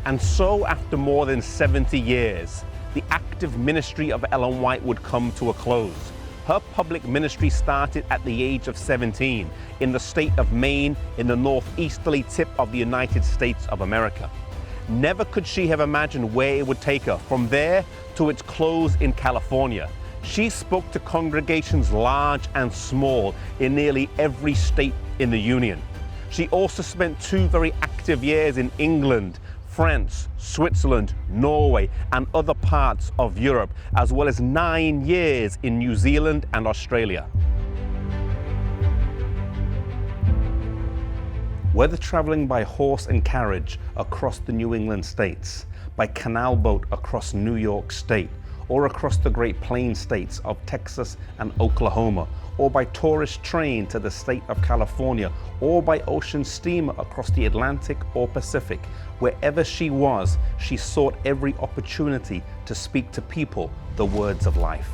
And so after more than 70 years, the active ministry of Ellen White would come to a close. Her public ministry started at the age of 17 in the state of Maine in the northeasterly tip of the United States of America. Never could she have imagined where it would take her, from there to its close in California. She spoke to congregations large and small in nearly every state in the Union. She also spent 2 very active years in England, France, Switzerland, Norway, and other parts of Europe, as well as 9 years in New Zealand and Australia. Whether traveling by horse and carriage across the New England states, by canal boat across New York State, or across the Great Plains states of Texas and Oklahoma, or by tourist train to the state of California, or by ocean steamer across the Atlantic or Pacific, wherever she was, she sought every opportunity to speak to people the words of life.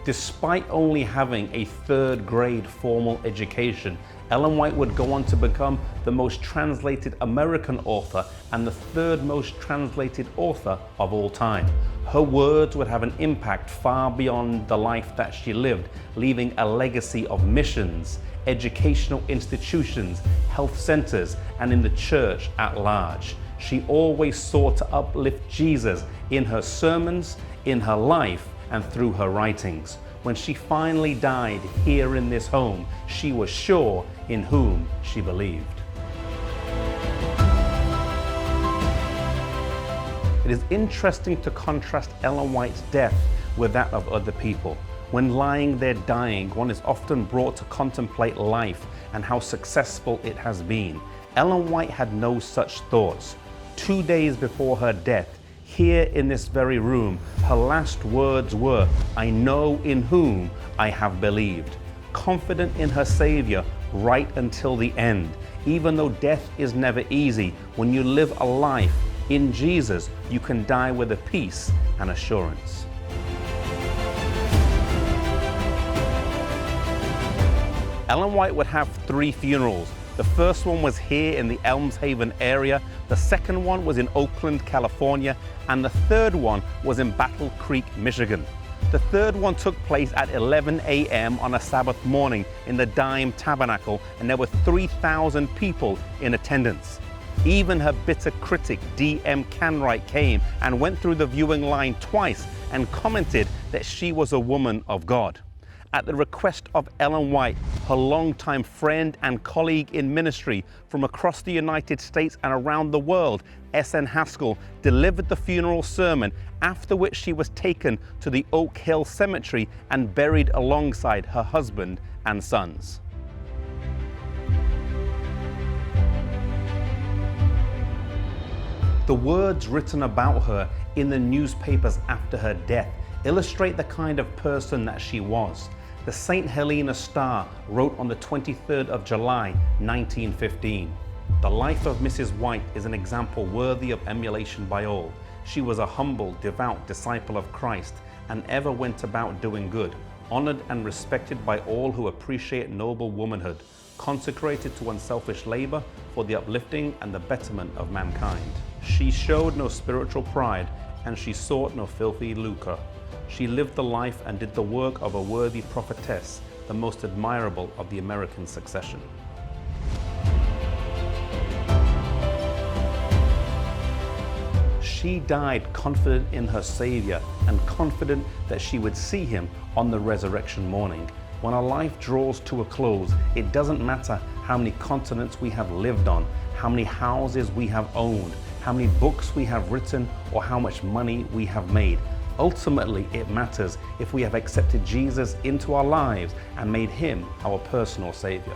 Despite only having a 3rd grade formal education, Ellen White would go on to become the most translated American author and the 3rd most translated author of all time. Her words would have an impact far beyond the life that she lived, leaving a legacy of missions, educational institutions, health centers, and in the church at large. She always sought to uplift Jesus in her sermons, in her life, and through her writings. When she finally died here in this home, she was sure in whom she believed. It is interesting to contrast Ellen White's death with that of other people. When lying there dying, one is often brought to contemplate life and how successful it has been. Ellen White had no such thoughts. 2 days before her death, here in this very room, her last words were, "I know in whom I have believed." Confident in her Savior right until the end. Even though death is never easy, when you live a life in Jesus, you can die with a peace and assurance. Ellen White would have 3 funerals. The first one was here in the Elms Haven area, the second one was in Oakland, California, and the 3rd one was in Battle Creek, Michigan. The 3rd one took place at 11 a.m. on a Sabbath morning in the Dime Tabernacle, and there were 3,000 people in attendance. Even her bitter critic, D.M. Canwright, came and went through the viewing line twice and commented that she was a woman of God. At the request of Ellen White, her longtime friend and colleague in ministry from across the United States and around the world, S.N. Haskell, delivered the funeral sermon, after which she was taken to the Oak Hill Cemetery and buried alongside her husband and sons. The words written about her in the newspapers after her death illustrate the kind of person that she was. The St. Helena Star wrote on the 23rd of July, 1915, "The life of Mrs. White is an example worthy of emulation by all. She was a humble, devout disciple of Christ and ever went about doing good, honored and respected by all who appreciate noble womanhood, consecrated to unselfish labor for the uplifting and the betterment of mankind. She showed no spiritual pride and she sought no filthy lucre. She lived the life and did the work of a worthy prophetess, the most admirable of the American succession." She died confident in her Savior and confident that she would see him on the resurrection morning. When our life draws to a close, it doesn't matter how many continents we have lived on, how many houses we have owned, how many books we have written, or how much money we have made. Ultimately, it matters if we have accepted Jesus into our lives and made him our personal Savior.